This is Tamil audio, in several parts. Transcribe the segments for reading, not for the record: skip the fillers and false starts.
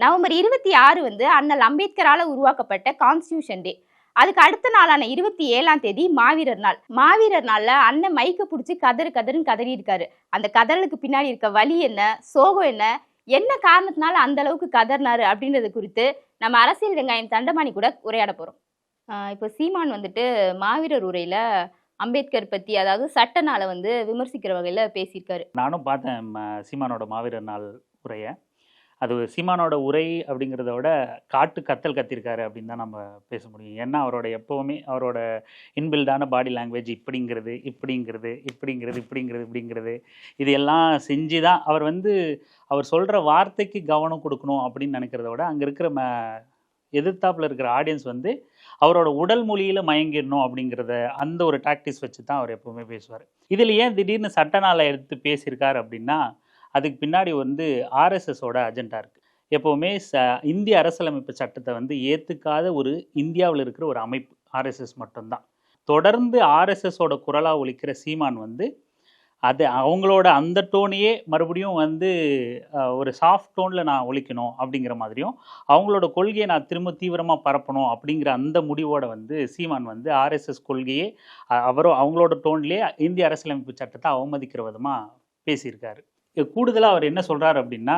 நவம்பர் 26 வந்து அண்ணல் அம்பேத்கரால உருவாக்கப்பட்ட கான்ஸ்டியூஷன் டே. அதுக்கு அடுத்த நாளான 27ஆம் தேதி மாவீரர் நாள். மாவீரர் நாள்ல அண்ணன் மைக்க பிடிச்சி கதறு கதறுன்னு கதறி இருக்காரு. அந்த கதறலுக்கு பின்னாடி இருக்க வலி என்ன, சோகம் என்ன, என்ன காரணத்தினால அந்த அளவுக்கு கதறினாரு அப்படின்றது குறித்து நம்ம அரசியல் வெங்காயம் தண்டபாணி கூட உரையாட போறோம். இப்போ சீமான் வந்துட்டு மாவீரர் உரையில அம்பேத்கர் பத்தி, அதாவது சட்ட நாளை வந்து விமர்சிக்கிற வகையில பேசியிருக்காரு. நானும் பார்த்தேன் சீமானோட மாவீரர் நாள் உரையை. அது சீமானோட உரை அப்படிங்கிறத விட காட்டு கத்தல் கத்திருக்காரு அப்படின்னு தான் நம்ம பேச முடியும். ஏன்னா அவரோட எப்போவுமே அவரோட இன்பில்டான பாடி லாங்குவேஜ் இப்படிங்கிறது இப்படிங்கிறது இப்படிங்கிறது இப்படிங்கிறது இப்படிங்கிறது இது எல்லாம் செஞ்சு தான் அவர் சொல்கிற வார்த்தைக்கு கவனம் கொடுக்கணும் அப்படின்னு நினைக்கிறத விட அங்கே இருக்கிற எதிர்த்தாப்பில் இருக்கிற ஆடியன்ஸ் அவரோட உடல் மொழியில் மயங்கிடணும் அப்படிங்கிறத அந்த ஒரு டாக்டிஸ் வச்சு தான் அவர் எப்போவுமே பேசுவார். இதில் ஏன் திடீர்னு சட்ட நாளை எடுத்து பேசியிருக்கார் அப்படின்னா அதுக்கு பின்னாடி ஆர்எஸ்எஸோட அஜெண்டா இருக்குது. எப்போவுமே இந்திய அரசியலமைப்பு சட்டத்தை ஏற்றுக்காத ஒரு இந்தியாவில் இருக்கிற ஒரு அமைப்பு ஆர்எஸ்எஸ் மட்டும்தான். தொடர்ந்து ஆர்எஸ்எஸோட குரலாக ஒலிக்கிற சீமான் அது அவங்களோட அந்த டோனையே மறுபடியும் ஒரு சாஃப்ட் டோனில் நான் ஒலிக்கணும் அப்படிங்கிற மாதிரியும் அவங்களோட கொள்கையை நான் திரும்ப தீவிரமாக பரப்பணும் அப்படிங்கிற அந்த முடிவோட சீமான் ஆர்எஸ்எஸ் கொள்கையே அவங்களோட டோன்லேயே இந்திய அரசியலமைப்பு சட்டத்தை அவமதிக்கிற விதமாக பேசியிருக்காரு. கூடுதலாக அவர் என்ன சொல்கிறார் அப்படின்னா,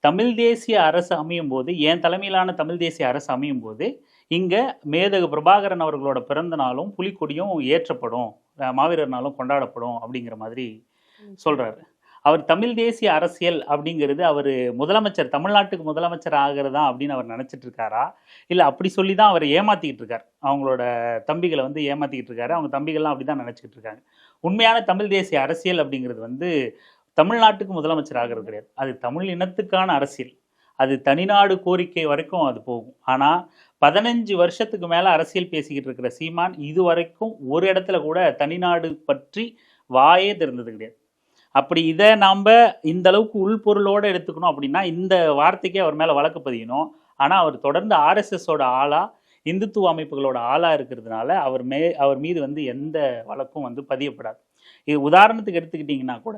தமிழ் தேசிய அரசு அமையும் போது, என் தலைமையிலான தமிழ் தேசிய அரசு அமையும் போது இங்கே மேதகு பிரபாகரன் அவர்களோட பிறந்த நாளும் புலிக்கொடியும் ஏற்றப்படும், மாவீரர் நாளும் கொண்டாடப்படும் அப்படிங்கிற மாதிரி சொல்கிறாரு. அவர் தமிழ் தேசிய அரசியல் அப்படிங்கிறது அவர் முதலமைச்சர், தமிழ்நாட்டுக்கு முதலமைச்சர் ஆகிறதா அப்படின்னு அவர் நினச்சிட்டு இருக்காரா, இல்லை அப்படி சொல்லி தான் அவர் ஏமாற்றிக்கிட்டு இருக்கார், அவங்களோட தம்பிகளை ஏமாற்றிக்கிட்டு இருக்காரு. அவங்க தம்பிகள்லாம் அப்படி தான் நினச்சிக்கிட்டு இருக்காங்க. உண்மையான தமிழ் தேசிய அரசியல் அப்படிங்கிறது தமிழ்நாட்டுக்கு முதலமைச்சர் ஆகிறது கிடையாது. அது தமிழ் இனத்துக்கான அரசியல். அது தனிநாடு கோரிக்கை வரைக்கும் அது போகும். ஆனால் 15 வருஷத்துக்கு மேலே அரசியல் பேசிக்கிட்டு இருக்கிற சீமான் இது வரைக்கும் ஒரு இடத்துல கூட தனிநாடு பற்றி வாயே திறந்தது கிடையாது. அப்படி இதை நாம் இந்த அளவுக்கு உள்பொருளோடு எடுத்துக்கணும் அப்படின்னா இந்த வார்த்தைக்கே அவர் மேலே வழக்கு பதியணும். ஆனால் அவர் தொடர்ந்து ஆர்எஸ்எஸோட ஆளாக, இந்துத்துவ அமைப்புகளோட ஆளாக இருக்கிறதுனால அவர் மீது எந்த வழக்கும் பதியப்படாது. இது உதாரணத்துக்கு எடுத்துக்கிட்டிங்கன்னா கூட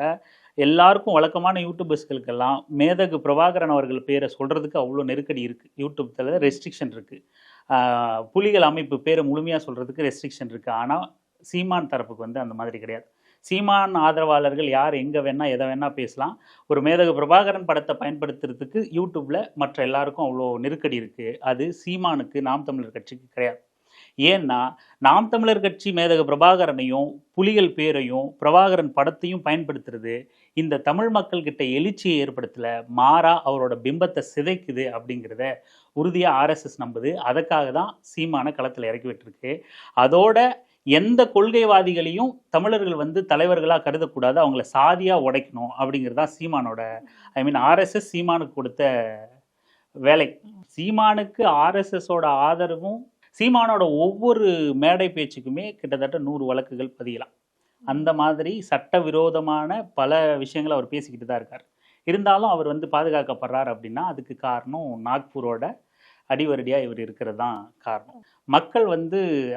எல்லாருக்கும் வழக்கமான யூடியூபர்ஸ்களுக்கெல்லாம் மேதகு பிரபாகரன் அவர்கள் பேரை சொல்கிறதுக்கு அவ்வளோ நெருக்கடி இருக்குது. யூடியூப்பில் ரெஸ்ட்ரிக்ஷன் இருக்குது. புலிகள் அமைப்பு பேரை முழுமையாக சொல்கிறதுக்கு ரெஸ்ட்ரிக்ஷன் இருக்குது. ஆனால் சீமான் தரப்புக்கு அந்த மாதிரி கிடையாது. சீமான் ஆதரவாளர்கள் யார் எங்கே வேணால் எதை வேணால் பேசலாம். ஒரு மேதகு பிரபாகரன் படத்தை பயன்படுத்துறதுக்கு யூடியூப்பில் மற்ற எல்லாருக்கும் அவ்வளோ நெருக்கடி இருக்குது. அது சீமானுக்கு, நாம் தமிழர் கட்சிக்கு கிடையாது. ஏன்னா நாம் தமிழர் கட்சி மேதகு பிரபாகரனையும் புலிகள் பேரையும் பிரபாகரன் படத்தையும் பயன்படுத்துறது இந்த தமிழ் மக்கள்கிட்ட எழுச்சியை ஏற்படுத்தல, மாறா அவரோட பிம்பத்தை சிதைக்குது அப்படிங்கிறத உறுதியாக ஆர்எஸ்எஸ் நம்புது. அதுக்காக தான் சீமான களத்தில் இறக்கி விட்டுருக்கு. அதோட எந்த கொள்கைவாதிகளையும் தமிழர்கள் தலைவர்களாக கருதக்கூடாது, அவங்கள சாதியாக உடைக்கணும் அப்படிங்கிறதா சீமானோட ஆர்எஸ்எஸ் சீமானுக்கு கொடுத்த வேலை. சீமானுக்கு ஆர்எஸ்எஸோட ஆதரவும், சீமானோட ஒவ்வொரு மேடை பேச்சுக்குமே கிட்டத்தட்ட 100 வழக்குகள் பதியலாம். அந்த மாதிரி சட்டவிரோதமான பல விஷயங்களை அவர் பேசிக்கிட்டு தான் இருக்கார். இருந்தாலும் அவர் பாதுகாக்கப்படுறார் அப்படின்னா அதுக்கு காரணம் நாக்பூரோட அடிவரடியாக இவர் இருக்கிறது தான் காரணம். மக்கள்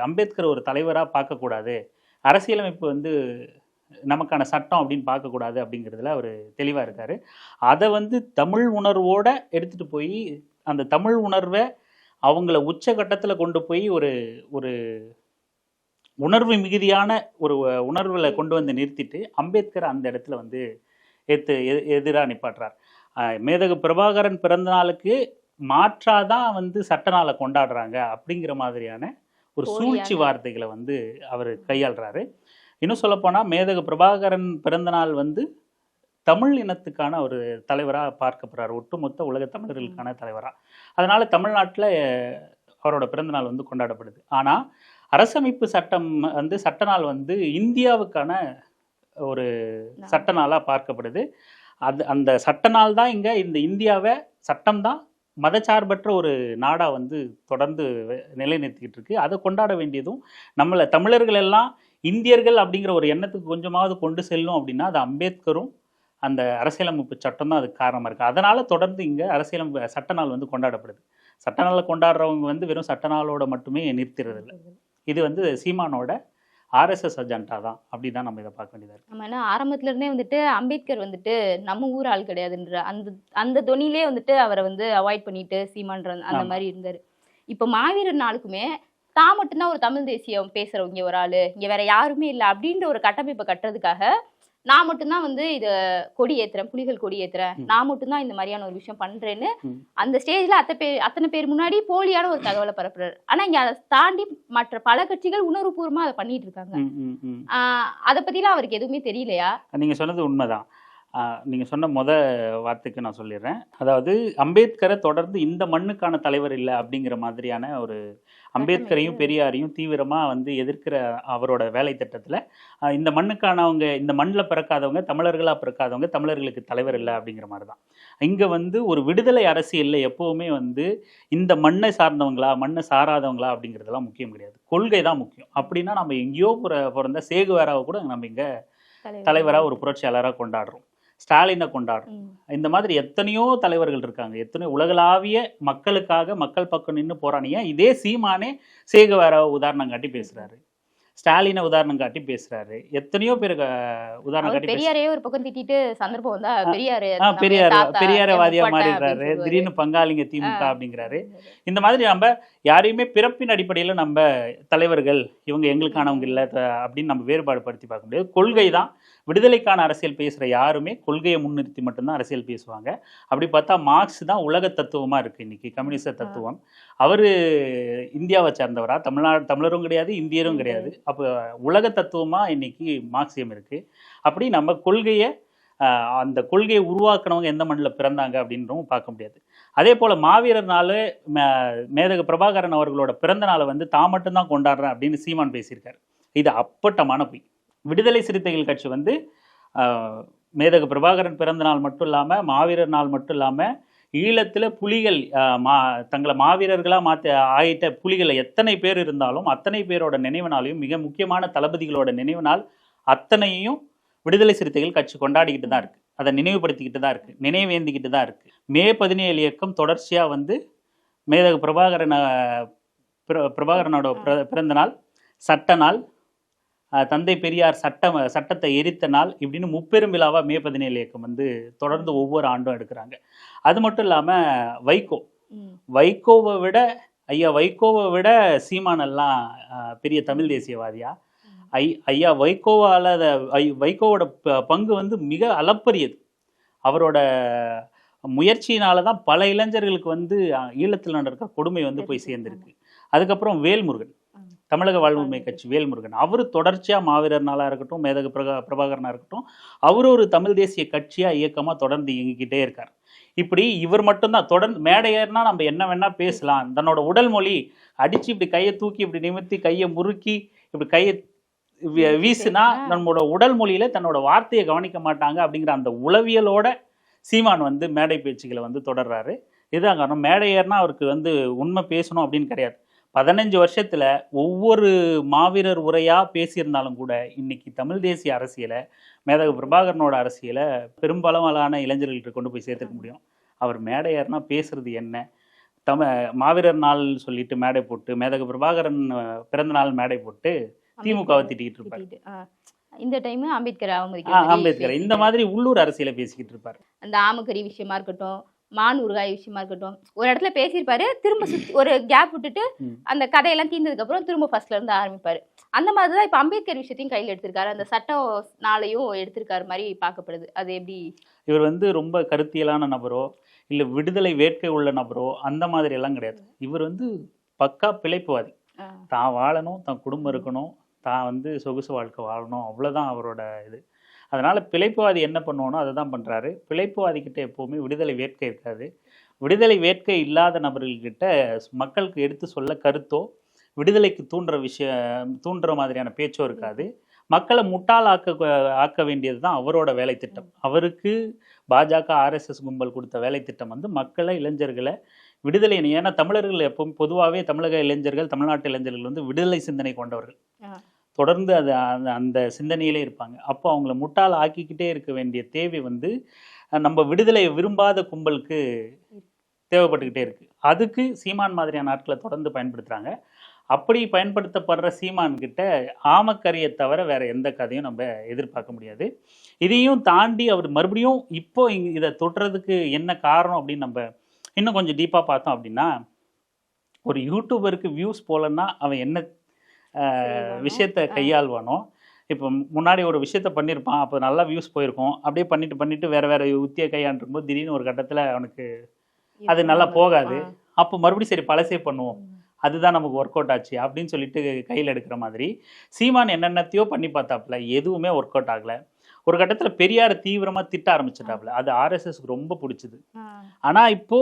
அம்பேத்கர் ஒரு தலைவராக பார்க்கக்கூடாது, அரசியலமைப்பு நமக்கான சட்டம் அப்படின்னு பார்க்கக்கூடாது அப்படிங்கிறதுல அவர் தெளிவாக இருக்கார். அதை தமிழ் உணர்வோடு எடுத்துகிட்டு போய் அந்த தமிழ் உணர்வை அவங்கள உச்சகட்டத்தில் கொண்டு போய் ஒரு உணர்வு மிகுதியான ஒரு உணர்வில் கொண்டு நிறுத்திட்டு அம்பேத்கர் அந்த இடத்துல எதிராக நிப்பாட்டுறார். மேதகு பிரபாகரன் பிறந்த நாளுக்கு மாற்றாதான் சட்ட நாளை கொண்டாடுறாங்க அப்படிங்கிற மாதிரியான ஒரு சூழ்ச்சி வார்த்தைகளை அவர் கையாளுறாரு. இன்னும் சொல்லப்போனால் மேதகு பிரபாகரன் பிறந்த நாள் தமிழ் இனத்துக்கான ஒரு தலைவராக பார்க்கப்படுறார், ஒட்டுமொத்த உலக தமிழர்களுக்கான தலைவராக. அதனால் தமிழ்நாட்டில் அவரோட பிறந்தநாள் கொண்டாடப்படுது. ஆனால் அரசமைப்பு சட்டம் சட்ட நாள் இந்தியாவுக்கான ஒரு சட்ட நாளாக பார்க்கப்படுது. அந்த சட்ட நாள் தான் இங்கே இந்த இந்தியாவை சட்டம் தான் மதச்சார்பற்ற ஒரு நாடாக தொடர்ந்து நிலைநிறுத்திக்கிட்டு இருக்கு. அதை கொண்டாட வேண்டியதும் நம்மளை தமிழர்கள் எல்லாம் இந்தியர்கள் அப்படிங்கிற ஒரு எண்ணத்துக்கு கொஞ்சமாவது கொண்டு செல்லும் அப்படின்னா அது அம்பேத்கரும் அந்த அரசியலமைப்பு சட்டம் தான் அதுக்கு காரணமாக இருக்குது. அதனால் தொடர்ந்து இங்கே அரசியலமைப்பு சட்ட நாள் கொண்டாடப்படுது. சட்ட நாளை கொண்டாடுறவங்க வெறும் சட்ட நாளோட மட்டுமே நிறுத்துறது இல்லை. இது சீமானோட ஆர்எஸ்எஸ் அஜெண்டா தான். அப்படி தான் நம்ம இதை பார்க்க வேண்டியதாக இருக்குது. நம்ம என்ன ஆரம்பத்துல இருந்தே வந்துட்டு அம்பேத்கர் வந்துட்டு நம்ம ஊர் ஆள் கிடையாதுன்ற அந்த அந்த தொனிலே வந்துட்டு அவரை வந்து அவாய்ட் பண்ணிட்டு சீமான்ற அந்த ஆமா. மாதிரி இருந்தாரு. இப்போ மாவீரர் நாளுக்குமே தான் மட்டும்தான் ஒரு தமிழ் தேசியம் பேசுறவங்க ஒரு ஆளு, இங்க வேற யாருமே இல்லை அப்படின்ற ஒரு கட்டமைப்பை கட்டுறதுக்காக நான் மட்டும்தான் வந்து இதை கொடி ஏத்துறேன், புலிகள் கொடி ஏத்துறேன், நான் மட்டும்தான் இந்த மாதிரியான ஒரு விஷயம் பண்றேன்னு அந்த ஸ்டேஜ்ல அத்தனை பேர் முன்னாடி போலியான ஒரு தகவலை பரப்புறாரு. ஆனா இங்க அதை தாண்டி மற்ற பல கட்சிகள் உணர்வுபூர்வமா அதை பண்ணிட்டு இருக்காங்க. அதை பத்திலாம் அவருக்கு எதுவுமே தெரியலையா? நீங்க சொன்னது உண்மைதான். நீங்க சொன்ன வார்த்தைக்கு நான் சொல்லிடுறேன். அதாவது அம்பேத்கரை தொடர்ந்து இந்த மண்ணுக்கான தலைவர் இல்லை அப்படிங்கிற மாதிரியான ஒரு அம்பேத்கரையும் பெரியாரையும் தீவிரமா வந்து எதிர்க்கிற அவரோட வேலை திட்டத்துல இந்த மண்ணுக்கானவங்க, இந்த மண்ணில் பிறக்காதவங்க, தமிழர்களா பிறக்காதவங்க தமிழர்களுக்கு தலைவர் இல்லை அப்படிங்கிற மாதிரி தான். இங்க வந்து ஒரு விடுதலை அரசியல்ல எப்பவுமே வந்து இந்த மண்ணை சார்ந்தவங்களா மண்ணை சாராதவங்களா அப்படிங்கிறதெல்லாம் முக்கியம் கிடையாது. கொள்கை தான் முக்கியம். அப்படின்னா நம்ம எங்கேயோ பிறந்த சேகுவேராவை கூட நம்ம இங்க தலைவரா ஒரு புரட்சியாளராக கொண்டாடுறோம், ஸ்டாலினை கொண்டாடுறோம். இந்த மாதிரி எத்தனையோ தலைவர்கள் இருக்காங்க, எத்தனையோ உலகளாவிய மக்களுக்காக மக்கள் பக்கம் நின்று போராடிய இதே சீமானே சேகுவேராவை உதாரணம் காட்டி பேசுறாரு, ஸ்டாலினை உதாரணம் காட்டி பேசுறாரு, எத்தனையோ பேர் உதாரணம் காட்டி பெரியாரே ஒரு பக்கம் திட்டிட்டு சந்தர்ப்பம் வந்தா பெரியாரவாதியா மாறிடுறாரு, திடீர்னு பங்காளிங்க திமுக அப்படிங்கிறாரு. இந்த மாதிரி நம்ம யாரையுமே பிறப்பின் அடிப்படையில நம்ம தலைவர்கள் இவங்க எங்களுக்கானவங்க இல்லை அப்படின்னு நம்ம வேறுபாடு படுத்தி பார்க்க முடியாது. கொள்கை தான். விடுதலைக்கான அரசியல் பேசுகிற யாருமே கொள்கையை முன்னிறுத்தி மட்டும்தான் அரசியல் பேசுவாங்க. அப்படி பார்த்தா மார்க்ஸ் தான் உலக தத்துவமாக இருக்குது இன்னைக்கு, கம்யூனிச தத்துவம். அவர் இந்தியாவை சேர்ந்தவரா? தமிழரும் கிடையாது, இந்தியரும் கிடையாது. அப்போ உலக தத்துவமாக இன்னைக்கு மார்க்சியம் இருக்குது. அப்படி நம்ம கொள்கையை அந்த கொள்கையை உருவாக்குனவங்க எந்த மண்ணில் பிறந்தாங்க அப்படின்றவும் பார்க்க முடியாது. அதே போல் மாவீரர் நாள் மேதகு பிரபாகரன் அவர்களோட பிறந்த நாளை வந்து தான் மட்டும்தான் கொண்டாடுறேன் அப்படின்னு சீமான் பேசியிருக்காரு. இது அப்பட்டமான பொய். விடுதலை சிறுத்தைகள் கட்சி வந்து மேதகு பிரபாகரன் பிறந்த நாள் மட்டும் இல்லாமல் மாவீரர் நாள் மட்டும் இல்லாமல் ஈழத்தில் புலிகள் தங்களை மாவீரர்களாக ஆயிட்ட புலிகள் எத்தனை பேர் இருந்தாலும் அத்தனை பேரோட நினைவு நாளையும், மிக முக்கியமான தளபதிகளோட நினைவு நாள் அத்தனையும் விடுதலை சிறுத்தைகள் கட்சி கொண்டாடிக்கிட்டு தான் இருக்குது. அதை நினைவுபடுத்திக்கிட்டு தான் இருக்குது, நினைவேந்திக்கிட்டு தான் இருக்குது. மே 17 இயக்கம் தொடர்ச்சியாக வந்து மேதகு பிரபாகரனோட பிறந்த நாள், சட்ட நாள், தந்தை பெரியார் சட்டத்தை எரித்த நாள், இப்படின்னு முப்பெரும் விழாவாக மே 17 இயக்கம் வந்து தொடர்ந்து ஒவ்வொரு ஆண்டும் எடுக்கிறாங்க. அது மட்டும் இல்லாமல் வைகோவை விட சீமானெல்லாம் பெரிய தமிழ் தேசியவாதியா? ஐயா வைகோவோட பங்கு வந்து மிக அளப்பரியது. அவரோட முயற்சியினால தான் பல இளைஞர்களுக்கு வந்து ஈழத்தில் நடக்கிற கொடுமை வந்து போய் சேர்ந்துருக்கு. அதுக்கப்புறம் வேல்முருகன், தமிழக வாழ்வுரிமை கட்சி வேல்முருகன், அவர் தொடர்ச்சியாக மாவீரர் நாளாக இருக்கட்டும், மேதகு பிரபாகரனாக இருக்கட்டும், அவர் ஒரு தமிழ் தேசிய கட்சியாக இயக்கமாக தொடர்ந்து இயங்கிக்கிட்டே இருக்கார். இப்படி இவர் மட்டும்தான் தொடர்ந்து மேடை ஏறினா நம்ம என்ன வேணால் பேசலாம், தன்னோட உடல் மொழி அடித்து இப்படி கையை தூக்கி இப்படி நிமித்தி கையை முறுக்கி இப்படி கையை வீசுனா நம்மளோட உடல் மொழியில தன்னோட வார்த்தையை கவனிக்க மாட்டாங்க அப்படிங்கிற அந்த உளவியலோட சீமான் வந்து மேடை பேச்சுக்களை வந்து தொடர்றாரு. இதுதான் காரணம். மேடை ஏறினா அவருக்கு வந்து உண்மை பேசணும் அப்படின்னு கிடையாது. 15 வருஷத்துல ஒவ்வொரு மாவீரர் உரையா பேசியிருந்தாலும் கூட இன்னைக்கு தமிழ் தேசிய அரசியலை, மேதகு பிரபாகரனோட அரசியலை பெரும்பாலான இளைஞர்கள்ட்ட கொண்டு போய் சேர்த்துக்க முடியும். அவர் மேடை ஏறினா பேசுறது என்ன? மாவீரர் நாள் சொல்லிட்டு மேடை போட்டு, மேதகு பிரபாகரன் பிறந்த நாள் மேடை போட்டு திமுகவை திட்டிகிட்டு இருப்பாரு. இந்த டைம் அம்பேத்கர் இந்த மாதிரி உள்ளூர் அரசியலை பேசிக்கிட்டு இருப்பாரு. அந்த ஆமக்கறி விஷயமா இருக்கட்டும், மான் ஊறுகாய் விஷயமா இருக்கட்டும், ஒரு இடத்துல பேசியிருப்பாரு, திரும்ப ஒரு கேப் விட்டுட்டு அந்த கதையெல்லாம் தீர்ந்ததுக்கு அப்புறம் திரும்ப ஃபர்ஸ்ட்ல இருந்து ஆரம்பிப்பாரு. அந்த மாதிரிதான் இப்ப அம்பேத்கர் விஷயத்தையும் கையில் எடுத்திருக்காரு, அந்த சட்ட நாளையும் எடுத்திருக்காரு மாதிரி பார்க்கப்படுது. அது எப்படி? இவர் வந்து ரொம்ப கருத்தியலான நபரோ இல்ல விடுதலை வேட்கை உள்ள நபரோ அந்த மாதிரி எல்லாம் கிடையாது. இவர் வந்து பக்கா பிழைப்புவாதி. தான் வாழணும், தன் குடும்பம் இருக்கணும், தான் வந்து சொகுசு வாழ்க்கை வாழணும், அவ்வளோதான் அவரோட இது. அதனால் பிழைப்புவாதி என்ன பண்ணுவோனோ அதை தான் பண்ணுறாரு. பிழைப்புவாதிக்கிட்ட எப்போவுமே விடுதலை வேட்கை இருக்காது. விடுதலை வேட்கை இல்லாத நபர்கள்கிட்ட மக்களுக்கு எடுத்து சொல்ல கருத்தோ விடுதலைக்கு தூண்டுற மாதிரியான பேச்சோ இருக்காது. மக்களை முட்டால் ஆக்க வேண்டியது தான் அவரோட வேலை திட்டம். அவருக்கு பாஜக ஆர்எஸ்எஸ் கும்பல் கொடுத்த வேலை திட்டம் வந்து மக்களை, இளைஞர்களை விடுதலை. ஏன்னா தமிழர்கள் எப்பவும் பொதுவாகவே தமிழக இளைஞர்கள், தமிழ்நாட்டு இளைஞர்கள் வந்து விடுதலை சிந்தனை கொண்டவர்கள், தொடர்ந்து அந்த சிந்தனையிலே இருப்பாங்க. அப்போ அவங்கள முட்டால் ஆக்கிக்கிட்டே இருக்க வேண்டிய தேவை வந்து நம்ம விடுதலையை விரும்பாத கும்பலுக்கு தேவைப்பட்டுக்கிட்டே இருக்கு. அதுக்கு சீமான் மாதிரியான ஆட்களை தொடர்ந்து பயன்படுத்துகிறாங்க. அப்படி பயன்படுத்தப்படுற சீமான் கிட்ட ஆமக்கரியை தவிர வேற எந்த கதையும் நம்ம எதிர்பார்க்க முடியாது. இதையும் தாண்டி அவர் மறுபடியும் இப்போ இதை தொட்டுறதுக்கு என்ன காரணம் அப்படின்னு நம்ம இன்னும் கொஞ்சம் டீப்பாக பார்த்தோம் அப்படின்னா, ஒரு யூடியூபருக்கு வியூஸ் போலன்னா அவன் என்ன விஷயத்தை கையாள்வானோ, இப்போ முன்னாடி ஒரு விஷயத்த பண்ணியிருப்பான், அப்போ நல்லா வியூஸ் போயிருக்கும், அப்படியே பண்ணிட்டு வேற வேற உத்தியை கையாண்டுரும் போது திடீர்னு ஒரு கட்டத்தில் அவனுக்கு அது நல்லா போகாது. அப்போ மறுபடியும் சரி பழசே பண்ணுவோம், அதுதான் நமக்கு ஒர்க் அவுட் ஆச்சு அப்படின்னு சொல்லிட்டு கையில் எடுக்கிற மாதிரி சீமான் என்னென்னத்தையோ பண்ணி பார்த்தாப்புல, எதுவுமே ஒர்க் அவுட் ஆகலை. ஒரு கட்டத்தில் பெரியார் தீவிரமாக திட்ட ஆரம்பிச்சிட்டாப்புல, அது ஆர்எஸ்எஸ்க்கு ரொம்ப பிடிச்சது. ஆனால் இப்போ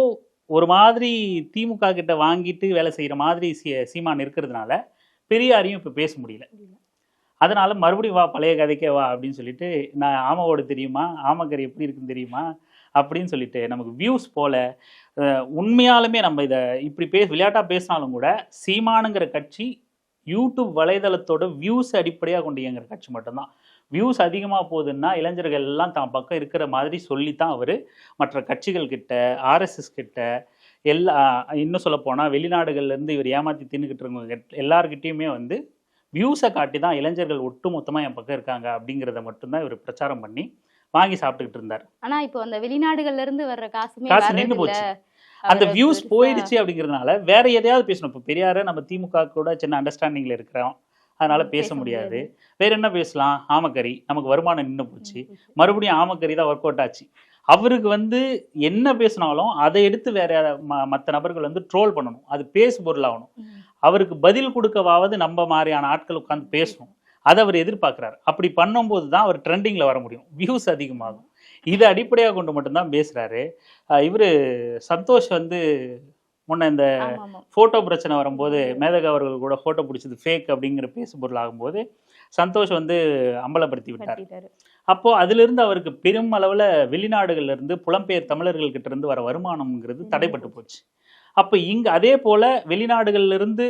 ஒரு மாதிரி திமுக கிட்ட வாங்கிட்டு வேலை செய்கிற மாதிரி சீமான் இருக்கிறதுனால பெரியாரையும் இப்போ பேச முடியல. அதனால மறுபடியும் வா பழைய கதைக்கே வா அப்படின்னு சொல்லிட்டு, நான் ஆமாவோடு தெரியுமா, ஆமக்கறி எப்படி இருக்குன்னு தெரியுமா அப்படின்னு சொல்லிட்டு நமக்கு வியூஸ் போல. உண்மையாலுமே நம்ம இதை இப்படி விளையாட்டாக பேசினாலும் கூட சீமானுங்கிற கட்சி யூடியூப் வலைதளத்தோட வியூஸ் அடிப்படையாக கொண்டு இயங்குற கட்சி மட்டும்தான். வியூஸ் அதிகமாக போகுதுன்னா இளைஞர்கள் எல்லாம் தான் பக்கம் இருக்கிற மாதிரி சொல்லித்தான் அவர் மற்ற கட்சிகள் கிட்ட, ஆர்எஸ்எஸ் கிட்ட, இன்னும் சொல்ல போனால் வெளிநாடுகள்லேருந்து இவர் ஏமாற்றி தின்னுக்கிட்டு இருக்கவங்க எல்லாருக்கிட்டையுமே வந்து வியூஸை காட்டி தான் இளைஞர்கள் ஒட்டு மொத்தமாக என் பக்கம் இருக்காங்க அப்படிங்கிறத மட்டும்தான் இவர் பிரச்சாரம் பண்ணி வாங்கி சாப்பிட்டுக்கிட்டு இருந்தார். ஆனா இப்போ அந்த வெளிநாடுகள்ல இருந்து வர்ற காசு நின்று போச்சு, அந்த வியூஸ் போயிடுச்சு. அப்படிங்கிறதுனால வேற எதையாவது பேசணும். இப்போ பெரியார நம்ம திமுக கூட சின்ன அண்டர்ஸ்டாண்டிங்ல இருக்கிறோம், அதனால பேச முடியாது. வேற என்ன பேசலாம்? ஆமக்கறி, நமக்கு வருமானம் நின்று போச்சு, மறுபடியும் ஆமக்கறி தான் ஒர்க் அவுட் ஆச்சு. அவருக்கு வந்து என்ன பேசினாலும் அதை எடுத்து வேற மற்ற நபர்கள் வந்து ட்ரோல் பண்ணணும், அது பேசு பொருளாகணும். அவருக்கு பதில் கொடுக்கவாவது நம்ம மாதிரியான ஆட்கள் உட்காந்து பேசணும், அதை அவர் எதிர்பார்க்குறாரு. அப்படி பண்ணும்போது தான் அவர் ட்ரெண்டிங்கில் வர முடியும், வியூஸ் அதிகமாகும். இதை அடிப்படையாக கொண்டு மட்டும்தான் பேசுகிறாரு. இவர் சந்தோஷ் வந்து முன்ன இந்த ஃபோட்டோ பிரச்சனை வரும்போது மேதகா அவர்கள் கூட ஃபோட்டோ பிடிச்சது ஃபேக் அப்படிங்கிற பேசு பொருள் ஆகும்போது சந்தோஷ் வந்து அம்பலப்படுத்தி விட்டார். அப்போது அதிலிருந்து அவருக்கு பெரும் அளவில் வெளிநாடுகள்லேருந்து புலம்பெயர் தமிழர்கள்கிட்ட இருந்து வர வருமானம்ங்கிறது தடைப்பட்டு போச்சு. அப்போ இங்கே அதே போல் வெளிநாடுகள்லேருந்து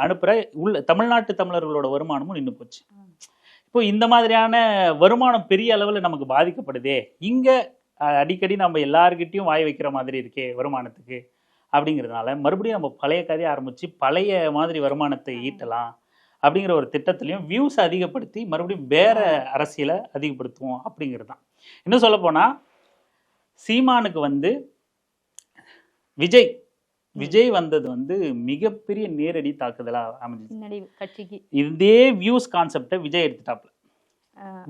அனுப்புகிற தமிழ்நாட்டு தமிழர்களோட வருமானமும் நின்று போச்சு. இப்போ இந்த மாதிரியான வருமானம் பெரிய அளவில் நமக்கு பாதிக்கப்படுதே, இங்கே அடிக்கடி நம்ம எல்லாருக்கிட்டையும் வாய் வைக்கிற மாதிரி இருக்கே வருமானத்துக்கு அப்படிங்கிறதுனால மறுபடியும் நம்ம பழைய கதையை ஆரம்பித்து பழைய மாதிரி வருமானத்தை ஈட்டலாம் அப்படிங்கிற ஒரு திட்டத்திலையும் வியூஸ் அதிகப்படுத்தி மறுபடியும் வேற அரசியலை அதிகப்படுத்துவோம் அப்படிங்கிறது தான். இன்னும் சொல்ல போனால் சீமானுக்கு வந்து விஜய் வந்தது வந்து மிகப்பெரிய நேரடி தாக்குதலாக அமைஞ்சிச்சு. இதே வியூஸ் கான்செப்டை விஜய் எடுத்துட்டாப்ல.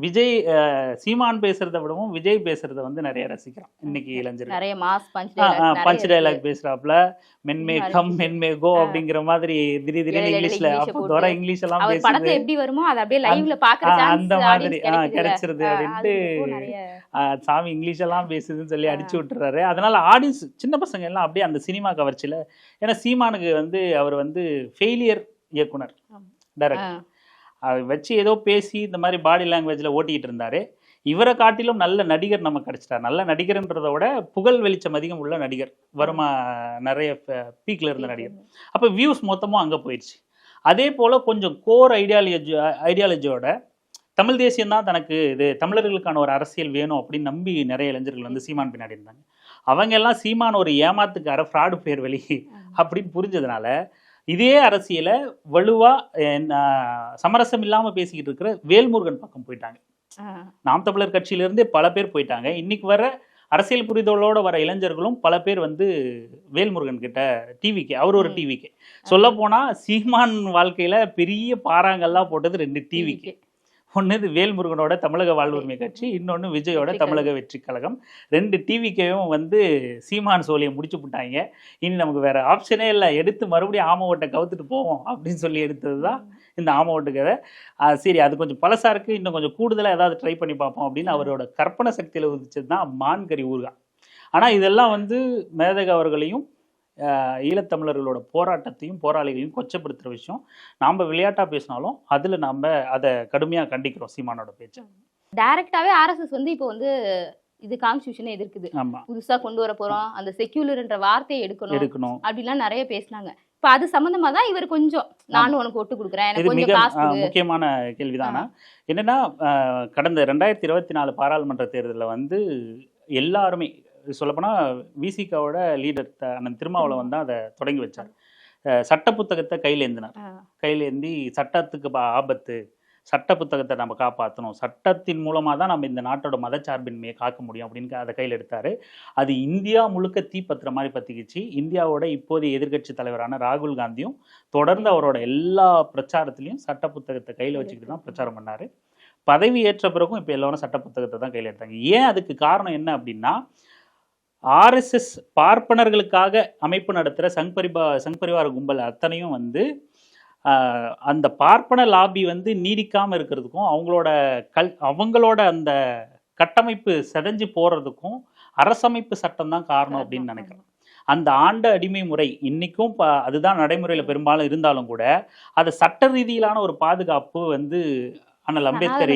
விஜய் சீமான் பேசுறதை விடவும் விஜய் பேசுறத வந்து நிறைய ரசிக்கிறான் இன்னைக்கு இளைஞர்கள். நிறைய மாஸ் பஞ்ச் டயலாக் பேசுறாப்ல, மென்மே கம் மென்மே கோ அப்படிங்கிற மாதிரி திடீர்னு இங்கிலீஷ்ல அப்போ தோற இங்கிலீஷ் எல்லாம் பேசுறது எப்படி வருமோ அதை அப்படியே லைவ்ல பாக்குறது அந்த மாதிரி கிடைச்சிருது அப்படின்ட்டு சாமி இங்கிலீஷ் எல்லாம் பேசுதுன்னு சொல்லி அடிச்சு விட்டுறாரு. அதனால ஆடியன்ஸ் சின்ன பசங்க எல்லாம் அப்படியே அந்த சினிமா கவர்ச்சியில, ஏன்னா சீமானுக்கு வந்து அவர் வந்து ஃபெயிலியர் இயக்குனர் டைரக்டர், அதை வச்சு ஏதோ பேசி இந்த மாதிரி பாடி லாங்குவேஜில் ஓட்டிகிட்டு இருந்தார். இவரை காட்டிலும் நல்ல நடிகர் நமக்கு கிடச்சிட்டார். நல்ல நடிகர்ன்றதை விட புகழ் வெளிச்சம் அதிகம் உள்ள நடிகர், வருமா நிறைய பீக்கில் இருந்த நடிகர். அப்போ வியூஸ் மொத்தமும் அங்கே போயிடுச்சு. அதே போல் கொஞ்சம் கோர் ஐடியாலஜியோட தமிழ் தேசியம்தான் தனக்கு இது தமிழர்களுக்கான ஒரு அரசியல் வேணும் அப்படின்னு நம்பி நிறைய இளைஞர்கள் வந்து சீமான் பின்னாடி இருந்தாங்க. அவங்க எல்லாம் சீமான் ஒரு ஏமாத்துக்கார ஃப்ராடு பேர் வழி அப்படின்னு புரிஞ்சதுனால இதே அரசியலை வலுவா சமரசம் இல்லாம பேசிக்கிட்டு இருக்கிற வேல்முருகன் பக்கம் போயிட்டாங்க. நாம் தமிழர் கட்சியிலிருந்தே பல பேர் போயிட்டாங்க. இன்னைக்கு வர அரசியல் புரிதலோட வர இளைஞர்களும் பல பேர் வந்து வேல்முருகன் கிட்ட டிவிக்கு, அவர் ஒரு டிவிக்கு. சொல்ல போனா சீமான் வாழ்க்கையில பெரிய பாறாங்கல்லாம் போட்டது 2 டிவிக்கு. ஒன்று இது வேல்முருகனோட தமிழக வாழ்வுரிமை கட்சி, இன்னொன்று விஜயோட தமிழக வெற்றி கழகம். 2 டிவிக்கையும் வந்து சீமான் சோழியை முடிச்சு விட்டாங்க. இனி நமக்கு வேற ஆப்ஷனே இல்லை, எடுத்து மறுபடியும் ஆம ஓட்டை கவுத்துட்டு போவோம் அப்படின்னு சொல்லி எடுத்தது தான் இந்த ஆம ஓட்டு கதை. சரி, அது கொஞ்சம் பழசா இருக்கு, இன்னும் கொஞ்சம் கூடுதலாக ஏதாவது ட்ரை பண்ணி பார்ப்போம் அப்படின்னு அவரோட கற்பனை சக்தியில் உதிச்சது தான் மான்கறி ஊர்கா. ஆனால் இதெல்லாம் வந்து மேதகா அவர்களையும் ஈழத்தமிழர்களோட போராட்டத்தையும் போராளிகளையும் கொச்சப்படுத்துகிற விஷயம். நாம் விளையாட்டாக பேசினாலும் அதில் நம்ம அதை கடுமையாக கண்டிக்கிறோம் சீமானோட பேச்சு. டைரக்டாவே ஆர்எஸ்எஸ் வந்து இப்போ வந்து இது கான்ஸ்டிடியூஷனை எதிர்க்குது, புதுசா கொண்டு வர போறோம், அந்த செக்யூலர்ன்ற வார்த்தையை எடுக்கணும் அப்படிலாம் நிறைய பேசினாங்க. இப்போ அது சம்பந்தமா தான் இவர் கொஞ்சம் நானும் உனக்கு ஒட்டு கொடுக்குறேன். இது மிக முக்கியமான கேள்விதானா. என்னன்னா கடந்த 2024 பாராளுமன்ற தேர்தலில் வந்து எல்லாருமே சொல்லப்போனால் விசிகாவோட லீடர் அண்ணன் திருமாவளவன் தான் அதை தொடங்கி வச்சார். சட்ட புத்தகத்தை கையில் ஏந்தினார். கையில் ஏந்தி சட்டத்துக்கு ஆபத்து, சட்ட புத்தகத்தை நம்ம காப்பாற்றணும், சட்டத்தின் மூலமாக தான் நம்ம இந்த நாட்டோட மதச்சார்பின்மையை காக்க முடியும் அப்படின்னு அதை கையில் எடுத்தார். அது இந்தியா முழுக்க தீப்பத்துற மாதிரி பற்றிக்கிச்சு. இந்தியாவோட இப்போதைய எதிர்க்கட்சி தலைவரான ராகுல் காந்தியும் தொடர்ந்து அவரோட எல்லா பிரச்சாரத்திலையும் சட்ட புத்தகத்தை கையில் வச்சுக்கிட்டு தான் பிரச்சாரம் பண்ணார். பதவி ஏற்ற பிறகும் இப்போ எல்லாரும் சட்ட புத்தகத்தை தான் கையில் எடுத்தாங்க. ஏன் அதுக்கு காரணம் என்ன அப்படின்னா, ஆர்எஸ்எஸ் பார்ப்பனர்களுக்காக அமைப்பு நடத்துகிற சங்பரிவார கும்பல் அத்தனையும் வந்து அந்த பார்ப்பன லாபி வந்து நீடிக்காமல் இருக்கிறதுக்கும் அவங்களோட அந்த கட்டமைப்பு செதஞ்சு போகிறதுக்கும் அரசமைப்பு சட்டம் தான் காரணம் அப்படின்னு நினைக்கிறேன். அந்த ஆண்ட அடிமை முறை இன்னைக்கும் அதுதான் நடைமுறையில் பெரும்பாலும் இருந்தாலும் கூட அதை சட்ட ரீதியிலான ஒரு பாதுகாப்பு வந்து அண்ணல் அம்பேத்கர்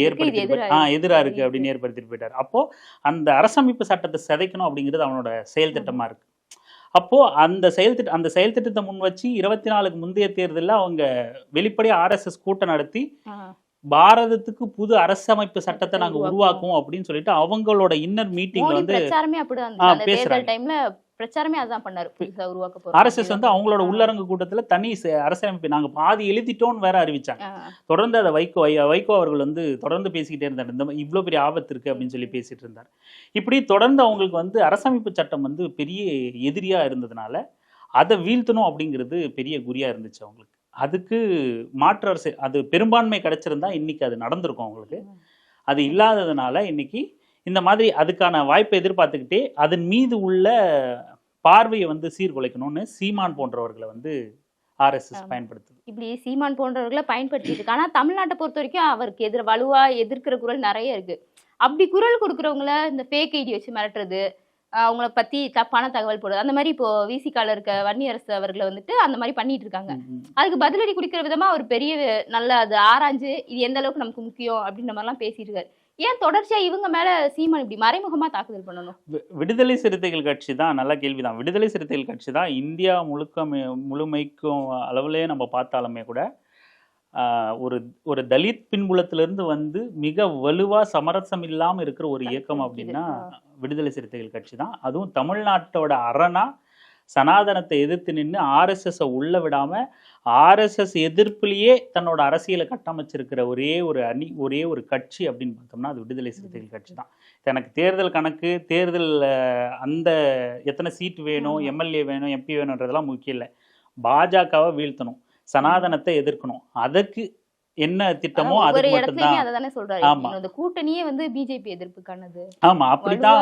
எதிராக இருக்கு அப்படின்னு ஏற்படுத்திட்டு போயிட்டார். அப்போ அந்த அரசமைப்பு சட்டத்தை சிதைக்கணும் அப்படிங்கிறது அவனோட செயல் திட்டமா இருக்கு. அப்போ அந்த செயல் திட்டத்தை முன் வச்சு 24க்கு முந்தைய தேர்தலில் அவங்க வெளிப்படையா RSS கூட்டம் நடத்தி பாரதத்துக்கு புது அரசமைப்பு சட்டத்தை நாங்க உருவாக்குவோம் அப்படின்னு சொல்லிட்டு அவங்களோட இன்னர் மீட்டிங்ல வந்து பேசுறாங்க. பிரச்சாரமே அதான் பண்ணாரு. RSS வந்து அவங்களோட உள்ளரங்கு கூட்டத்துல தனி அரசமைப்பு நாங்க பாதி எழுதிட்டோம்னு வேற அறிவிச்சாங்க. தொடர்ந்து அதை வைகோ அவர்கள் வந்து தொடர்ந்து பேசிக்கிட்டே இருந்தார். இந்த இவ்வளவு பெரிய ஆபத்து இருக்கு அப்படின்னு சொல்லி பேசிட்டு இருந்தார். இப்படி தொடர்ந்து அவங்களுக்கு வந்து அரசமைப்பு சட்டம் வந்து பெரிய எதிரியா இருந்ததுனால அதை வீழ்த்தணும் அப்படிங்கிறது பெரிய குறியா இருந்துச்சு அவங்களுக்கு. அதுக்கு மாற்று அரசு அது பெரும்பான்மை கிடைச்சிருந்தா இன்னைக்கு அது நடந்திருக்கும் அவங்களுக்கு. அது இல்லாததுனால இன்னைக்கு இந்த மாதிரி அதுக்கான வாய்ப்பை எதிர்பார்த்துக்கிட்டே அதன் மீது உள்ள பார்வையை வந்து சீர்குலைக்கணும்னு சீமான் போன்றவர்களை வந்து RSS பயன்படுத்துது. இப்படி சீமான் போன்றவர்களை பயன்படுத்திட்டு. ஆனா தமிழ்நாட்டை பொறுத்த வரைக்கும் அவருக்கு வலுவா எதிர்க்கிற குரல் நிறைய இருக்கு. அப்படி குரல் கொடுக்குறவங்கள இந்த ஃபேக் ஐடி வச்சு மிரட்டுறது, அவங்கள பத்தி தப்பான தகவல் போடுறது, அந்த மாதிரி இப்போ விசிகால இருக்க வன்னியரசு அவர்களை வந்துட்டு அந்த மாதிரி பண்ணிட்டு இருக்காங்க. அதுக்கு பதிலடி குடிக்கிற விதமா ஒரு பெரிய நல்ல அது ஆராய்ஞ்சு இது எந்த அளவுக்கு நமக்கு முக்கியம் அப்படின்ற மாதிரிலாம் பேசிட்டு இருக்காரு. ஏன் தொடர்ச்சியா இவங்க மேல சீமான் இப்படி மறைமுகமா தாக்குதல் பண்ணணும்? விடுதலை சிறுத்தைகள் கட்சி தான், நல்ல கேள்விதான். விடுதலை சிறுத்தைகள் கட்சி தான் இந்தியா முழுமைக்கும் அளவுலேயே நம்ம பார்த்தாலுமே கூட ஒரு தலித் பின்புலத்திலிருந்து வந்து மிக வலுவா சமரசம் இல்லாம இருக்கிற ஒரு இயக்கம் அப்படின்னா விடுதலை சிறுத்தைகள் கட்சி தான். அதுவும் தமிழ்நாட்டோட அரணா சனாதனத்தை எதிர்த்து நின்று RSS-ஐ உள்ள விடாம RSS எதிர்ப்புலேயே தன்னோட அரசியலை கட்டமைச்சிருக்கிற ஒரே ஒரு கட்சி அப்படின்னு பார்த்தோம்னா அது விடுதலை சிறுத்தைகள் கட்சி தான். எனக்கு தேர்தல் கணக்கு, தேர்தல் அந்த எத்தனை சீட் வேணும், MLA வேணும், MP வேணுன்றதெல்லாம் முக்கியம் இல்லை. பாஜகவை வீழ்த்தணும், சனாதனத்தை எதிர்க்கணும், அதுக்கு என்ன திட்டமோ அதுக்கு மட்டும்தான். ஆமா, அந்த கூட்டணியே வந்து பிஜேபி எதிர்ப்புக்கானது. ஆமா, அப்படிதான்.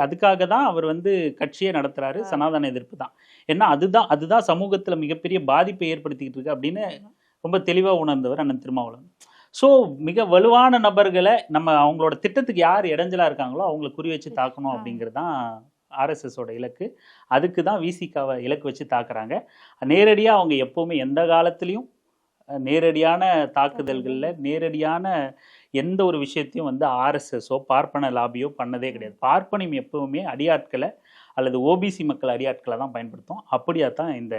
அதுக்காக தான் அவர் வந்து கட்சியே நடத்துறாரு. சனாதன எதிர்ப்பு தான். ஏன்னா அதுதான் சமூகத்துல மிகப்பெரிய பாதிப்பை ஏற்படுத்திக்கிட்டு இருக்கு அப்படின்னு ரொம்ப தெளிவா உணர்ந்தவர் அண்ணன் திருமாவளவன். ஸோ மிக வலுவான நபர்களை நம்ம அவங்களோட திட்டத்துக்கு யார் இடைஞ்சலா இருக்காங்களோ அவங்களை குறி வச்சு தாக்கணும் அப்படிங்கிறது தான் RSS-ஓட இலக்கு. அதுக்கு தான் விசிகாவை இலக்கு வச்சு தாக்குறாங்க. நேரடியாக அவங்க எப்போவுமே எந்த காலத்துலேயும் நேரடியான தாக்குதல்களில் நேரடியான எந்த ஒரு விஷயத்தையும் வந்து RSS-ஓ பார்ப்பன லாபியோ பண்ணதே கிடையாது. பார்ப்பனியம் எப்பவுமே அடியாட்களை அல்லது ஓபிசி மக்கள் அடியாட்களை தான் பயன்படுத்தும். அப்படியா தான் இந்த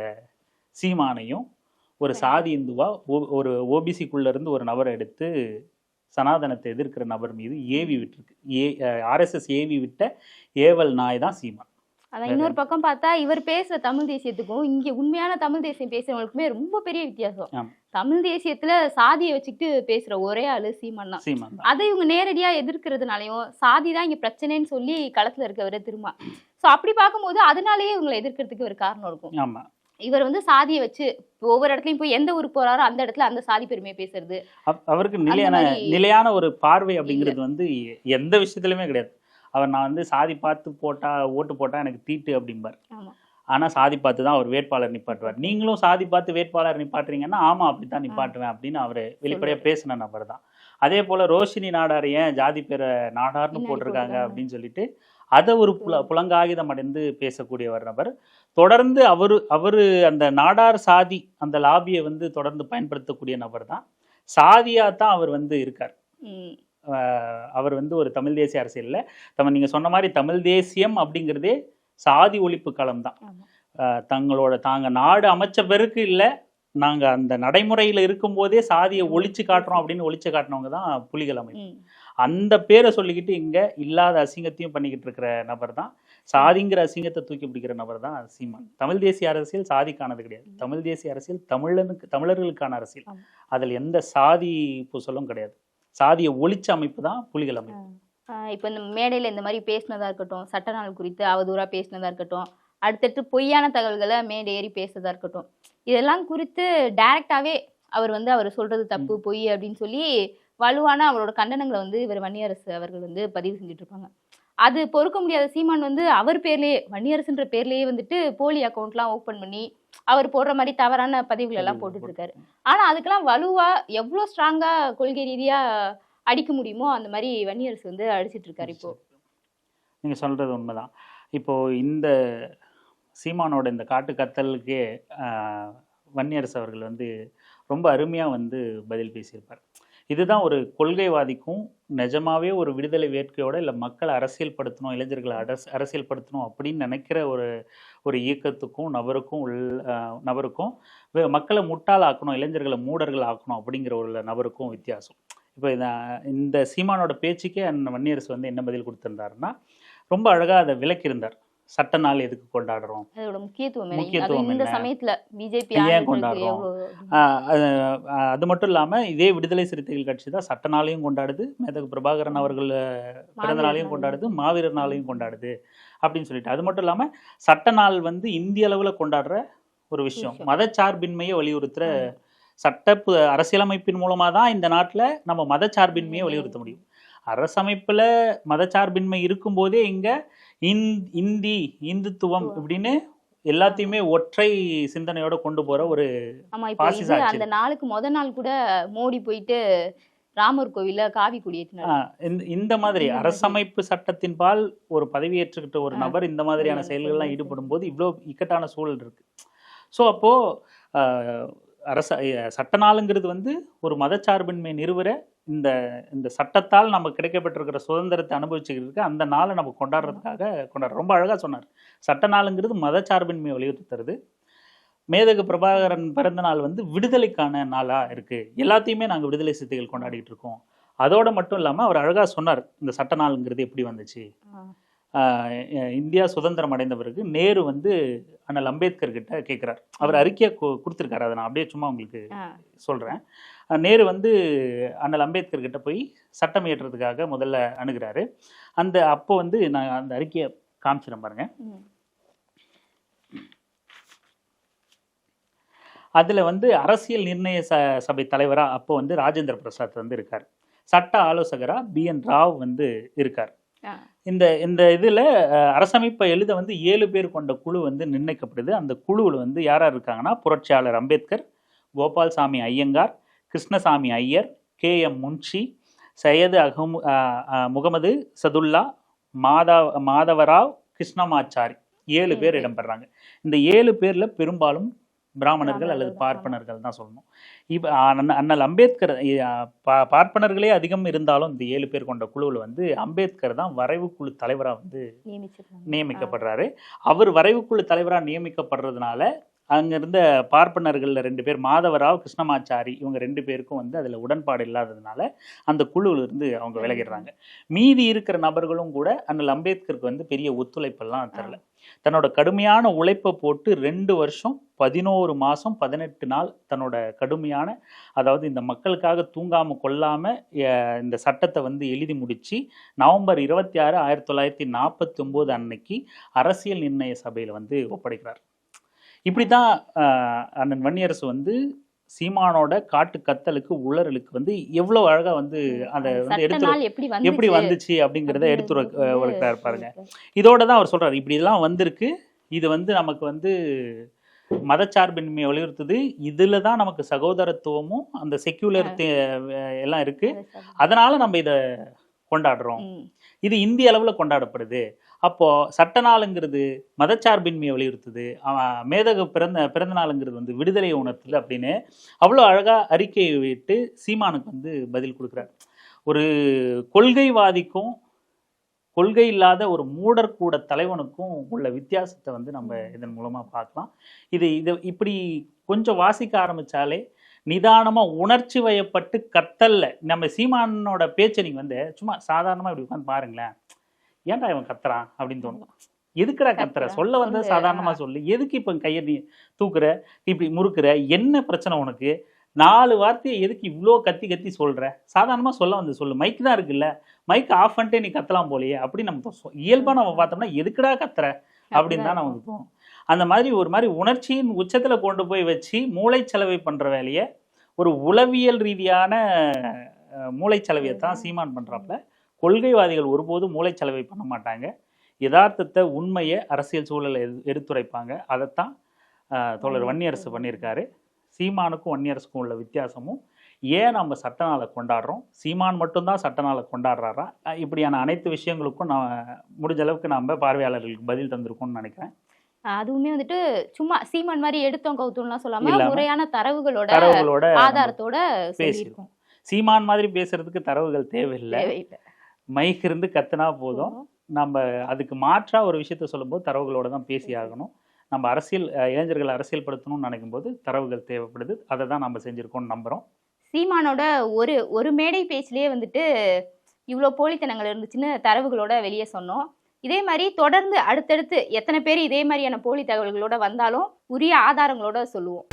சீமானையும் ஒரு சாதி இந்துவா ஒரு ஓபிசிக்குள்ளேருந்து ஒரு நபரை எடுத்து சனாதனத்தை எதிர்க்கிற நபர் மீது ஏவி விட்டுருக்கு. RSS ஏவி விட்ட ஏவல் நாய் தான் சீமான். அதான் இன்னொரு பக்கம் பார்த்தா இவர் பேசுற தமிழ் தேசியத்துக்கும் இங்க உண்மையான தமிழ் தேசியம் பேசுறவங்களுக்குமே ரொம்ப பெரிய வித்தியாசம். தமிழ் தேசியத்துல சாதியை வச்சுக்கிட்டு பேசுற ஒரே ஆளு சீமான் தான். அதை இவங்க நேரடியா எதிர்க்கிறதுனாலையும் சாதி தான் இங்க பிரச்சனைன்னு சொல்லி களத்துல இருக்கவரு திரும்ப. சோ அப்படி பார்க்கும்போது அதனாலேயே இவங்களை எதிர்க்கிறதுக்கு ஒரு காரணம் இருக்கும். ஆமா, இவர் வந்து சாதியை வச்சு ஒவ்வொரு இடத்துலயும் போய் எந்த ஊருக்கு போறாரோ அந்த இடத்துல அந்த சாதி பெருமையை பேசுறது. அவருக்கு நிலையான ஒரு பார்வை அப்படிங்கிறது வந்து எந்த விஷயத்துலயுமே கிடையாது. அவர் நான் வந்து சாதி பார்த்து ஓட்டு போட்டா எனக்கு தீட்டு அப்படிம்பார். ஆனா சாதி பார்த்து தான் அவர் வேட்பாளர் நிப்பாட்டுவார். நீங்களும் சாதி பார்த்து வேட்பாளர் நிப்பாட்டுறீங்கன்னா ஆமா அப்படித்தான் நிப்பாட்டுவேன் அப்படின்னு அவர் வெளிப்படையா பேசின நபர் தான். அதே போல ரோஷினி நாடார் ஏன் ஜாதி பேரை நாடார்னு போட்டிருக்காங்க அப்படின்னு சொல்லிட்டு அதை ஒரு புலங்காகிதம் அடைந்து பேசக்கூடியவர் நபர். தொடர்ந்து அவரு அந்த நாடார் சாதி அந்த லாபியை வந்து தொடர்ந்து பயன்படுத்தக்கூடிய நபர் தான். சாதியா தான் அவர் வந்து இருக்கார். அவர் வந்து ஒரு தமிழ் தேசிய அரசியலில் நீங்க சொன்ன மாதிரி தமிழ் தேசியம் அப்படிங்கிறதே சாதி ஒழிப்பு களம் தான். தாங்க நாடு அமைச்ச பிறகு இல்லை, நாங்க அந்த நடைமுறையில் இருக்கும்போதே சாதியை ஒழிச்சு காட்டுறோம் அப்படின்னு ஒழிச்சு காட்டினவங்க தான் புலிகள் அமைப்பு. அந்த பேரை சொல்லிக்கிட்டு இங்க இல்லாத அசிங்கத்தையும் பண்ணிக்கிட்டு இருக்கிற நபர் தான் சாதிங்கிற அசிங்கத்தை தூக்கி பிடிக்கிற நபர் தான் சீமான். தமிழ் தேசிய அரசியல் சாதிக்கானது கிடையாது. தமிழ் தேசிய அரசியல் தமிழர்களுக்கான அரசியல். அதில் எந்த சாதி பூசலும் கிடையாது. சாதியை ஒழிச்ச அமைப்பு தான் புலிகள் அமைப்பு. இப்போ இந்த மேடையில் இந்த மாதிரி பேசினதா இருக்கட்டும், சட்ட நாள் குறித்து அவதூறாக பேசினதா இருக்கட்டும், அடுத்தடுத்து பொய்யான தகவல்களை மேடை ஏறி பேசுறதா இருக்கட்டும், இதெல்லாம் குறித்து டைரக்டாவே அவர் அவர் சொல்றது தப்பு பொய் அப்படின்னு சொல்லி வலுவான அவரோட கண்டனங்களை இவர் வன்னியரசு அவர்கள் பதிவு செஞ்சுட்டு இருப்பாங்க. அது பொறுக்க முடியாத சீமான் அவர் பேர்லயே வன்னியரசுன்ற பேர்லயே போலி அக்கௌண்ட்லாம் ஓப்பன் பண்ணி அவர் போடுற மாதிரி தவறான பதிவுகள் எல்லாம் போட்டுட்டு இருக்காரு. ஆனா அதுக்கெல்லாம் வலுவா எவ்வளவு ஸ்ட்ராங்கா கொள்கை ரீதியா அடிக்க முடியுமோ அந்த மாதிரி வன்னியரசு அடிச்சிட்டு இருக்காரு. இப்போ நீங்க சொல்றது உண்மைதான். இப்போ இந்த சீமானோட இந்த காட்டு கத்தலுக்கே வன்னியரசு அவர்கள் ரொம்ப அருமையா பதில் பேசியிருப்பார். இதுதான் ஒரு கொள்கைவாதிக்கும் நிஜமாவே ஒரு விடுதலை வேட்கையோட இல்லை மக்களை அரசியல்படுத்தணும், இளைஞர்களை அரசியல்படுத்தணும் அப்படின்னு நினைக்கிற ஒரு இயக்கத்துக்கும் நபருக்கும் மக்களை முட்டாளாக்கணும், இளைஞர்களை மூடர்கள் ஆக்கணும் அப்படிங்கிற ஒரு நபருக்கும் வித்தியாசம். இப்போ இந்த சீமானோட பேச்சுக்கே வன்னியரசு என்ன பதில் கொடுத்திருந்தாருன்னா, ரொம்ப அழகா அதை விளக்கியிருந்தார். சட்ட நாள் எதுக்கு கொண்டாடுறோம், முக்கியத்துவம் இந்த சமயத்துல பிஜேபி ஏன் கொண்டாடுறோம். அது மட்டும் இல்லாம இதே விடுதலை சிறுத்தைகள் கட்சி தான் சட்ட நாளையும் கொண்டாடுது, மேதகு பிரபாகரன் அவர்கள் பிறந்த நாளையும் கொண்டாடுது, மாவீரர் நாளையும் கொண்டாடுது அப்படின்னு சொல்லிட்டு. அது மட்டும் இல்லாம சட்ட நாள் இந்திய அளவுல கொண்டாடுற ஒரு விஷயம். மதச்சார்பின்மையை வலியுறுத்துற அரசியலமைப்பின் மூலமா தான் இந்த நாட்டுல நம்ம மதச்சார்பின்மையை வலியுறுத்த முடியும். அரசமைப்புல மதச்சார்பின்மை இருக்கும் போதே இங்க இந்துத்துவம் இப்படின்னு எல்லாத்தையுமே ஒற்றை சிந்தனையோட கொண்டு போற ஒரு அந்த நாளுக்கு முதல் நாள் கூட மோடி போயிட்டு ராமர் கோவில காவி கொடியேற்றினார். இந்த மாதிரி அரசமைப்பு சட்டத்தின் பால் ஒரு பதவியேற்றுக்கிட்ட ஒரு நபர் இந்த மாதிரியான செயல்கள்லாம் ஈடுபடும் போது இவ்வளவு இக்கட்டான சூழல் இருக்கு. ஸோ அப்போ சட்ட நாளுங்கிறது ஒரு மதச்சார்பின்மை நிறுவற இந்த சட்டத்தால் நமக்கு கிடைக்கப்பட்டிருக்கிற சுதந்திரத்தை அனுபவிச்சுக்கிறதுக்கு அந்த நாளை நம்ம கொண்டாடுறதுக்காக ரொம்ப அழகா சொன்னார். சட்ட நாளுங்கிறது மதச்சார்பின்மையை வலியுறுத்துறது. மேதகு பிரபாகரன் பிறந்த நாள் விடுதலைக்கான நாளா இருக்கு, எல்லாத்தையுமே நாங்கள் விடுதலை சிறுத்தைகள் கொண்டாடிட்டு இருக்கோம். அதோட மட்டும் இல்லாம அவர் அழகா சொன்னார், இந்த சட்ட நாளுங்கிறது எப்படி வந்துச்சு. இந்தியா சுதந்திரம் அடைந்த பிறகு நேரு அண்ணல் அம்பேத்கர் கிட்ட கேட்கிறார். அவர் அறிக்கையை கொடுத்துருக்காரு. அதை நான் அப்படியே சும்மா உங்களுக்கு சொல்றேன். நேரு அண்ணல் அம்பேத்கர் கிட்ட போய் சட்டம் இயற்றுறதுக்காக முதல்ல அணுகிறாரு. அப்போ நான் அந்த அறிக்கையை காமிச்சிடறேன் பாருங்க. அதுல அரசியல் நிர்ணய சபை தலைவரா அப்போ ராஜேந்திர பிரசாத் இருக்கார். சட்ட ஆலோசகரா BN ராவ் இருக்கார். இந்த இதுல அரசமைப்பை எழுத 7 பேர் கொண்ட குழு நிர்ணயிக்கப்படுது. அந்த குழுவில் யாரா இருக்காங்கன்னா, புரட்சியாளர் அம்பேத்கர், கோபால்சாமி ஐயங்கார், கிருஷ்ணசாமி ஐயர், KM முன்ஷி, சையது முகமது சதுல்லா, மாதவராவ், கிருஷ்ணமாச்சாரி 7 பேர் இடம்பெறாங்க. இந்த 7 பேர்ல பெரும்பாலும் பிராமணர்கள் அல்லது பார்ப்பனர்கள் தான் சொல்லணும். இப்போ அண்ணல் அம்பேத்கர் பார்ப்பனர்களே அதிகம் இருந்தாலும் இந்த 7 பேர் கொண்ட குழுவில் அம்பேத்கர் தான் வரைவு குழு தலைவராக நியமிக்கப்படுறாரு. அவர் வரைவு குழு தலைவராக நியமிக்கப்படுறதுனால அங்க இருந்த பார்ப்பனர்கள்ல 2 பேர் மாதவராவ், கிருஷ்ணமாச்சாரி, இவங்க 2 பேருக்கும் அதுல உடன்பாடு இல்லாததுனால அந்த குழுவில இருந்து அவங்க விலகிடுறாங்க. மீதி இருக்கிற நபர்களும் கூட அண்ணல் அம்பேத்கருக்கு பெரிய ஒத்துழைப்பெல்லாம் தரல. தன்னோட கடுமையான உழைப்பை போட்டு 2 வருஷம் 11 மாசம் 18 நாள் தன்னோட கடுமையான, அதாவது இந்த மக்களுக்காக தூங்காம கொள்ளாம இந்த சட்டத்தை எழுதி முடிச்சு நவம்பர் 26, 1949 அன்னைக்கு அரசியல் நிர்ணய சபையில ஒப்படைக்கிறார். இப்படிதான் அண்ணன் வன்னியரசு சீமானோட காட்டு கத்தலுக்கு உளறலுக்கு எவ்வளவு அழகா அதை எப்படி வந்துச்சு அப்படிங்கிறத எடுத்து பாருங்க. இதோட தான் அவர் சொல்றாரு, இப்படி இதெல்லாம் வந்திருக்கு, இது நமக்கு மதச்சார்பின்மையை வலியுறுத்துது, இதுல தான் நமக்கு சகோதரத்துவமும் அந்த செக்யூலர் எல்லாம் இருக்கு, அதனால நம்ம இதை கொண்டாடுறோம், இது இந்திய அளவுல கொண்டாடப்படுது. அப்போ சட்ட நாளுங்கிறது மதச்சார்பின்மையை வலியுறுத்துது, மேதகு பிறந்த நாளுங்கிறது விடுதலையை உணர்த்துது அப்படின்னு அவ்வளோ அழகா அறிக்கையை விட்டு சீமானுக்கு பதில் கொடுக்குறாரு. ஒரு கொள்கைவாதிக்கும் கொள்கை இல்லாத ஒரு மூடர்கூட தலைவனுக்கும் உள்ள வித்தியாசத்தை நம்ம இதன் மூலமா பார்க்கலாம். இது இப்படி கொஞ்சம் வாசிக்க ஆரம்பிச்சாலே நிதானமா உணர்ச்சி வயப்பட்டு கத்தல்ல நம்ம சீமானோட பேச்சை நீங்க சும்மா சாதாரணமா இப்படி உட்காந்து பாருங்களேன், ஏன்டா இவன் கத்துறான் அப்படின்னு தோணும். எதுக்குடா கத்துற, சொல்ல வந்தது சாதாரணமா சொல்லு, எதுக்கு இப்ப கையை நீ தூக்குற, இப்படி முறுக்குற, என்ன பிரச்சனை உனக்கு, 4 வார்த்தையை எதுக்கு இவ்வளோ கத்தி கத்தி சொல்ற, சாதாரணமா சொல்ல வந்து சொல்லு, மைக் தான் இருக்குல்ல, மைக் ஆஃப் பண்ணிட்டே நீ கத்தலாம் போலயே அப்படி நம்ம இயல்பா நம்ம பார்த்தோம்னா எதுக்குடா கத்துற அப்படின்னு தான் நமக்கு தோணும். அந்த மாதிரி ஒரு மாதிரி உணர்ச்சியின் உச்சத்துல கொண்டு போய் வச்சு மூளைச்சலவை பண்ற வேலையை ஒரு உளவியல் ரீதியான மூளைச்சலவையை தான் சீமான் பண்றாப்புல. கொள்கைவாதிகள் ஒருபோதும் மூளைச்சலவை பண்ண மாட்டாங்க. யதார்த்தத்தை, உண்மையை, அரசியல் சூழலை எடுத்துரைப்பாங்க. அதைத்தான் தோழர் வன்னியரசு பண்ணியிருக்காரு. சீமானுக்கும் வன்னியரசுக்கும் உள்ள வித்தியாசமும், ஏன் நம்ம சட்ட நாளை கொண்டாடுறோம், சீமான் மட்டும்தான் சட்ட நாளை கொண்டாடுறாரா, இப்படியான அனைத்து விஷயங்களுக்கும் நான் முடிஞ்ச அளவுக்கு நம்ம பார்வையாளர்களுக்கு பதில் தந்திருக்கோம்னு நினைக்கிறேன். அதுவுமே வந்துட்டு சும்மா சீமான் மாதிரி எடுத்தோம் கவுத்தோம்லாம் சொல்லாம முறையான தரவுகளோட ஆதாரத்தோட பேசியிருக்கோம். சீமான் மாதிரி பேசுறதுக்கு தரவுகள் தேவையில்லை, மைக் இருந்து கத்துனா போதும். நம்ம அதுக்கு மாற்றா ஒரு விஷயத்த சொல்லும்போது தரவுகளோட தான் பேசி ஆகணும். நம்ம அரசியல் இளைஞர்களை அரசியல் படுத்தணும்னு நினைக்கும் போது தரவுகள் தேவைப்படுது. அதை தான் நம்ம செஞ்சிருக்கோம்னு நம்புறோம். சீமானோட ஒரு மேடை பேச்சிலேயே வந்துட்டு இவ்வளோ போலித்தனங்கள் இருந்துச்சுன்னு தரவுகளோட வெளியே சொன்னோம். இதே மாதிரி தொடர்ந்து அடுத்தடுத்து எத்தனை பேர் இதே மாதிரியான போலி தகவல்களோட வந்தாலும் உரிய ஆதாரங்களோட சொல்லுவோம்.